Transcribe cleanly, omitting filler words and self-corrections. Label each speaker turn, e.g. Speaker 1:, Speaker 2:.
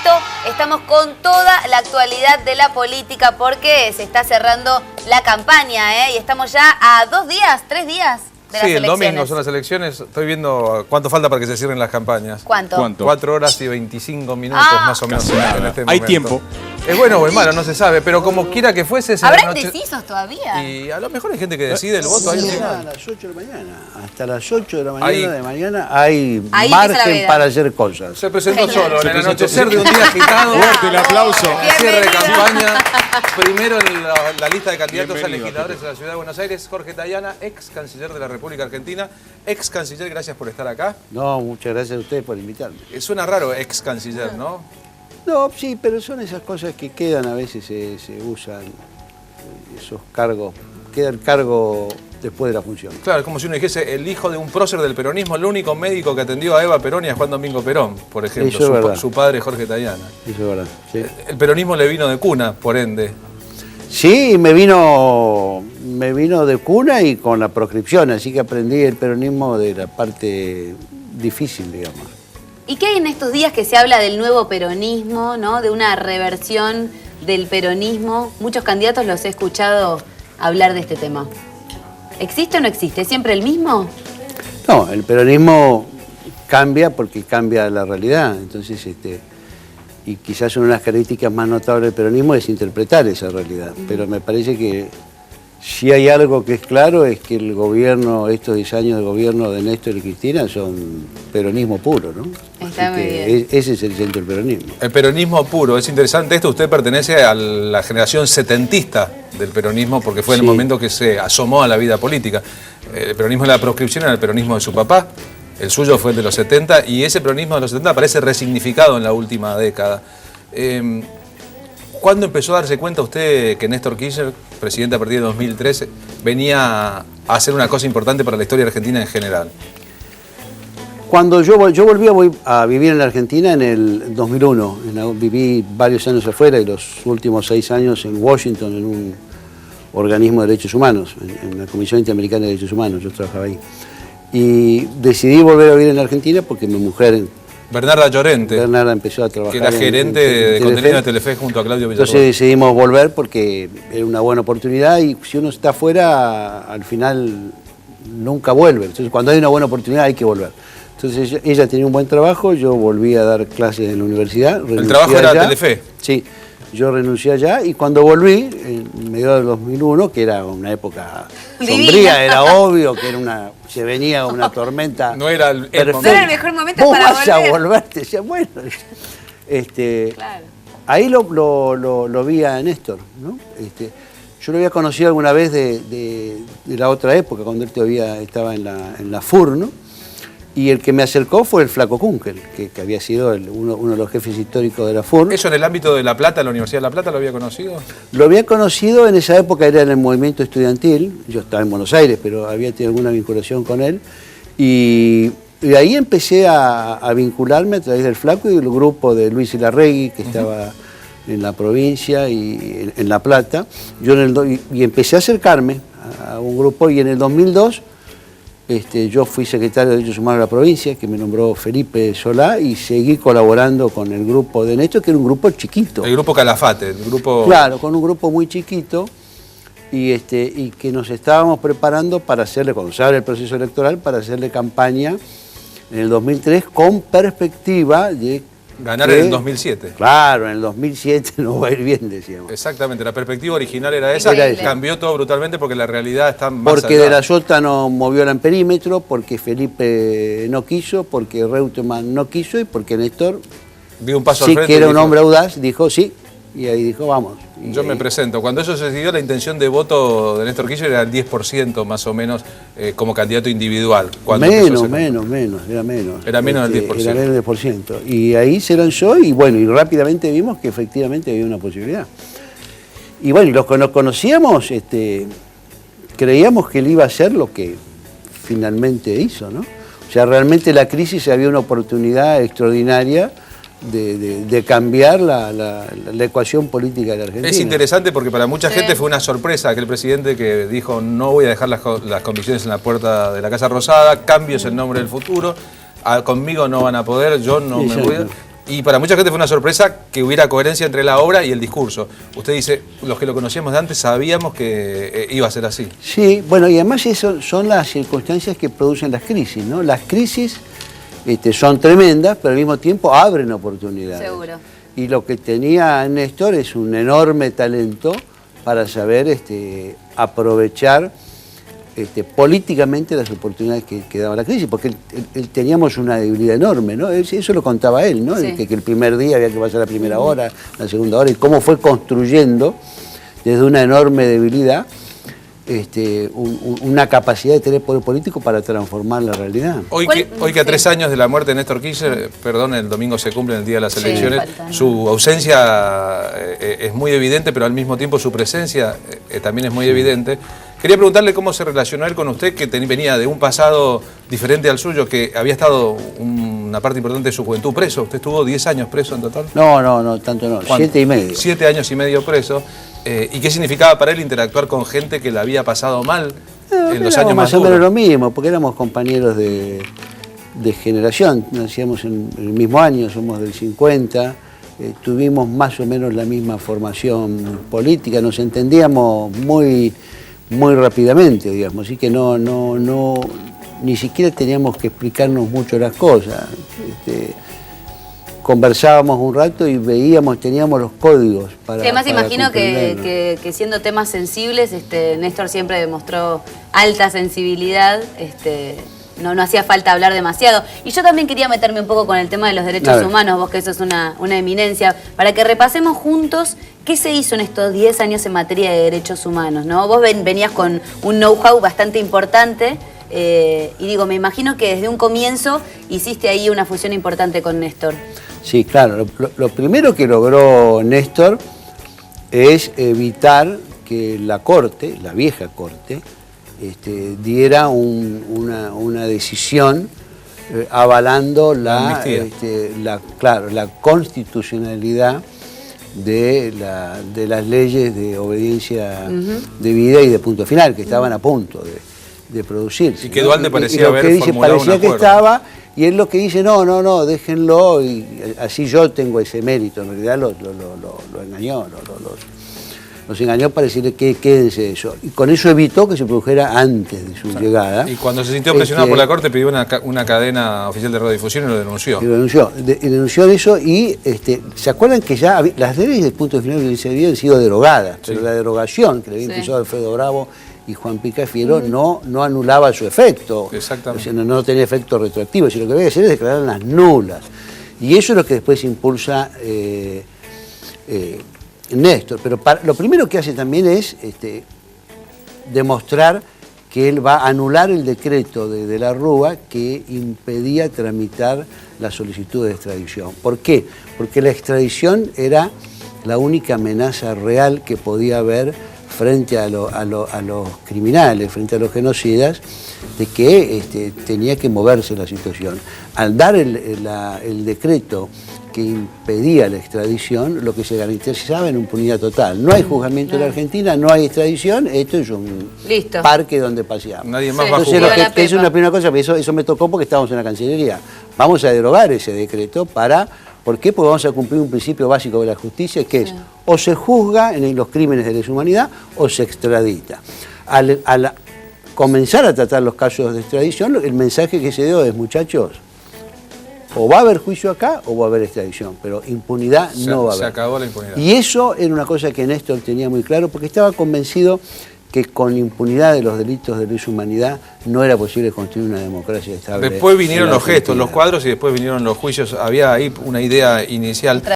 Speaker 1: esto, estamos con toda la actualidad de la política porque se está cerrando la campaña, y estamos ya a 2 días, 3 días de las elecciones.
Speaker 2: Sí, el domingo son las elecciones. Estoy viendo cuánto falta para que se cierren las campañas.
Speaker 1: ¿Cuánto?
Speaker 2: 4 horas y 25 minutos más o menos en este momento.
Speaker 3: Hay tiempo.
Speaker 2: Es bueno o es malo, no se sabe, pero como quiera que fuese...
Speaker 1: ¿Habrá indecisos todavía?
Speaker 2: Y a lo mejor hay gente que decide el voto ahí.
Speaker 4: A las 8 de la mañana. Hasta las 8 de la mañana,
Speaker 2: Ahí
Speaker 4: hay margen para hacer cosas.
Speaker 2: se presentó solo en el anochecer de un día agitado.
Speaker 3: Fuerte el aplauso.
Speaker 2: Cierre de campaña. Primero en la lista de candidatos a legisladores de la Ciudad de Buenos Aires, Jorge Tayana, ex canciller de la República Argentina. Ex canciller, gracias por estar acá.
Speaker 4: No, muchas gracias a ustedes por invitarme.
Speaker 2: Suena raro ex canciller, ¿no?
Speaker 4: No, sí, pero son esas cosas que quedan, a veces se usan esos cargos, queda el cargo después de la función.
Speaker 2: Claro, es como si uno dijese el hijo de un prócer del peronismo, el único médico que atendió a Eva Perón y a Juan Domingo Perón, por ejemplo,
Speaker 4: Eso es verdad.
Speaker 2: Su padre Jorge Tayana.
Speaker 4: Eso es verdad, sí.
Speaker 2: El peronismo le vino de cuna, por ende.
Speaker 4: Sí, me vino de cuna y con la proscripción, así que aprendí el peronismo de la parte difícil, digamos.
Speaker 1: ¿Y qué hay en estos días que se habla del nuevo peronismo, ¿no? De una reversión del peronismo? Muchos candidatos los he escuchado hablar de este tema. ¿Existe o no existe? ¿Es siempre el mismo?
Speaker 4: No, el peronismo cambia porque cambia la realidad. Entonces, y quizás una de las características más notables del peronismo es interpretar esa realidad. Pero me parece que si hay algo que es claro es que el gobierno, estos 10 años de gobierno de Néstor y Cristina son peronismo puro, ¿no?
Speaker 1: Está muy bien.
Speaker 4: Ese es el centro del peronismo.
Speaker 2: El peronismo puro, es interesante esto, usted pertenece a la generación setentista del peronismo porque fue en el momento que se asomó a la vida política. El peronismo de la proscripción era el peronismo de su papá, el suyo fue el de los 70 y ese peronismo de los 70 parece resignificado en la última década. ¿Cuándo empezó a darse cuenta usted que Néstor Kirchner, presidente a partir de 2013, venía a hacer una cosa importante para la historia argentina en general?
Speaker 4: Cuando yo volví a vivir en la Argentina en el 2001, viví varios años afuera y los últimos 6 años en Washington, en un organismo de derechos humanos, en la Comisión Interamericana de Derechos Humanos, yo trabajaba ahí. Y decidí volver a vivir en la Argentina porque mi mujer...
Speaker 2: Bernarda Llorente,
Speaker 4: Bernarda empezó a trabajar.
Speaker 2: Que era gerente de contenido de Telefe junto a Claudio Villarroel.
Speaker 4: Entonces decidimos volver porque era una buena oportunidad y si uno está afuera, al final nunca vuelve. Entonces cuando hay una buena oportunidad hay que volver. Entonces ella tenía un buen trabajo, yo volví a dar clases en la universidad.
Speaker 2: ¿El trabajo era Telefe?
Speaker 4: Sí, yo renuncié allá y cuando volví, en medio del 2001, que era una época sombría, era obvio que se venía una tormenta.
Speaker 2: No era el
Speaker 1: momento. No era el mejor momento para volver.
Speaker 4: Vos vas a volverte, decía, bueno.
Speaker 1: Claro.
Speaker 4: Ahí lo vi a Néstor, ¿no? Yo lo había conocido alguna vez de la otra época, cuando él todavía estaba en la FUR, ¿no? Y el que me acercó fue el Flaco Kunkel, que había sido uno de los jefes históricos de la FUR.
Speaker 2: ¿Eso en el ámbito de La Plata, la Universidad de La Plata, lo había conocido?
Speaker 4: Lo había conocido en esa época, era en el movimiento estudiantil. Yo estaba en Buenos Aires, pero había tenido alguna vinculación con él. Y ahí empecé a vincularme a través del Flaco y del grupo de Luis Ilarregui, que estaba en la provincia y en La Plata. Y empecé a acercarme a un grupo y en el 2002... yo fui secretario de Derechos Humanos de la provincia, que me nombró Felipe Solá, y seguí colaborando con el grupo de Néstor, que era un grupo chiquito.
Speaker 2: El grupo Calafate, el grupo...
Speaker 4: Claro, con un grupo muy chiquito, y que nos estábamos preparando para hacerle, cuando se abre el proceso electoral, para hacerle campaña en el 2003 con perspectiva de...
Speaker 2: Ganar en el 2007.
Speaker 4: Claro, en el 2007 no va a ir bien, decíamos.
Speaker 2: Exactamente, la perspectiva original era esa, cambió todo brutalmente porque la realidad está más
Speaker 4: Porque
Speaker 2: allá.
Speaker 4: De la Sota no movió el amperímetro, porque Felipe no quiso, porque Reutemann no quiso y porque Néstor,
Speaker 2: dio un paso
Speaker 4: sí
Speaker 2: al frente
Speaker 4: que era
Speaker 2: y
Speaker 4: un
Speaker 2: dijo,
Speaker 4: hombre audaz, dijo sí, y ahí dijo vamos.
Speaker 2: Yo me presento. Cuando eso se decidió, la intención de voto de Néstor Kirchner era el 10% más o menos como candidato individual.
Speaker 4: Menos, era menos.
Speaker 2: Era menos del 10%.
Speaker 4: Era menos del 10%. Y ahí se lanzó y bueno, y rápidamente vimos que efectivamente había una posibilidad. Y bueno, y los que nos conocíamos, creíamos que él iba a hacer lo que finalmente hizo, ¿no? O sea, realmente la crisis había una oportunidad extraordinaria de cambiar la ecuación política de la Argentina.
Speaker 2: Es interesante porque para mucha gente fue una sorpresa aquel presidente que dijo no voy a dejar las convicciones en la puerta de la Casa Rosada, cambio es el nombre del futuro, conmigo no van a poder, yo no me voy a... Y para mucha gente fue una sorpresa que hubiera coherencia entre la obra y el discurso. Usted dice, los que lo conocíamos de antes sabíamos que iba a ser así.
Speaker 4: Sí, bueno, y además eso son las circunstancias que producen las crisis, ¿no? Las crisis son tremendas, pero al mismo tiempo abren oportunidades.
Speaker 1: Seguro.
Speaker 4: Y lo que tenía Néstor es un enorme talento para saber aprovechar políticamente las oportunidades que daba la crisis, porque él teníamos una debilidad enorme, ¿no? Eso lo contaba él, ¿no?
Speaker 1: Sí.
Speaker 4: Que el primer día había que pasar la primera hora, la segunda hora, y cómo fue construyendo desde una enorme debilidad una capacidad de tener poder político para transformar la realidad.
Speaker 2: Hoy que a 3 años de la muerte de Néstor Kirchner, perdón, el domingo se cumple el día de las elecciones, su ausencia es muy evidente, pero al mismo tiempo su presencia también es muy evidente. Quería preguntarle cómo se relacionó él con usted, que venía de un pasado diferente al suyo, que había estado una parte importante de su juventud preso. ¿Usted estuvo 10 años preso en total?
Speaker 4: No, tanto no, 7 y medio.
Speaker 2: 7 años y medio preso. ¿Y qué significaba para él interactuar con gente que la había pasado mal en los años más
Speaker 4: o
Speaker 2: duros?
Speaker 4: menos lo mismo, porque éramos compañeros de generación, nacíamos en el mismo año, somos del 50, tuvimos más o menos la misma formación política, nos entendíamos muy rápidamente, digamos, así que ni siquiera teníamos que explicarnos mucho las cosas. Conversábamos un rato y teníamos los códigos para.
Speaker 1: Sí, además
Speaker 4: para
Speaker 1: imagino que siendo temas sensibles, Néstor siempre demostró alta sensibilidad, no hacía falta hablar demasiado. Y yo también quería meterme un poco con el tema de los derechos humanos, vos que eso es una eminencia, para que repasemos juntos qué se hizo en estos 10 años en materia de derechos humanos, ¿no? Vos venías con un know-how bastante importante, y digo, me imagino que desde un comienzo hiciste ahí una fusión importante con Néstor.
Speaker 4: Sí, claro. Lo primero que logró Néstor es evitar que la Corte, la vieja Corte, diera una decisión avalando la constitucionalidad de las leyes de obediencia debida y de punto final, que estaban a punto de producirse.
Speaker 2: Y que Duhalde parecía haber formulado
Speaker 4: parecía que estaba, y él lo que dice, no, déjenlo, y así yo tengo ese mérito. En realidad lo engañó, los engañó para decirle que quédense eso. Y con eso evitó que se produjera antes de su llegada.
Speaker 2: Y cuando se sintió presionado por la Corte, pidió una cadena oficial de radiodifusión y lo denunció.
Speaker 4: Denunció eso y ¿se acuerdan que ya las leyes del punto final habían sido derogadas? Pero la derogación que le había impulsado Alfredo Bravo y Juan Picafiero no anulaba su efecto.
Speaker 2: Exactamente.
Speaker 4: O sea, no tenía efecto retroactivo, sino lo que había que hacer es declararlas nulas. Y eso es lo que después impulsa Néstor. Pero lo primero que hace también es demostrar que él va a anular el decreto de la Rúa que impedía tramitar la solicitud de extradición. ¿Por qué? Porque la extradición era la única amenaza real que podía haber frente a los criminales, frente a los genocidas, de que tenía que moverse la situación. Al dar el decreto que impedía la extradición, lo que se garantizaba era impunidad total. No hay juzgamiento en la Argentina, no hay extradición, esto es un parque donde paseamos.
Speaker 2: Nadie más va a juzgar.
Speaker 4: Entonces, que es una primera cosa, eso me tocó porque estábamos en la Cancillería. Vamos a derogar ese decreto ¿por qué? Porque vamos a cumplir un principio básico de la justicia, que es o se juzga en los crímenes de lesa humanidad o se extradita. Al comenzar a tratar los casos de extradición, el mensaje que se dio es, muchachos, o va a haber juicio acá o va a haber extradición, pero impunidad no va a haber.
Speaker 2: Se acabó la impunidad.
Speaker 4: Y eso era una cosa que Néstor tenía muy claro, porque estaba convencido que con impunidad de los delitos de lesa humanidad no era posible construir una democracia estable.
Speaker 2: Después vinieron los gestos, los cuadros, y después vinieron los juicios. Había ahí una idea inicial.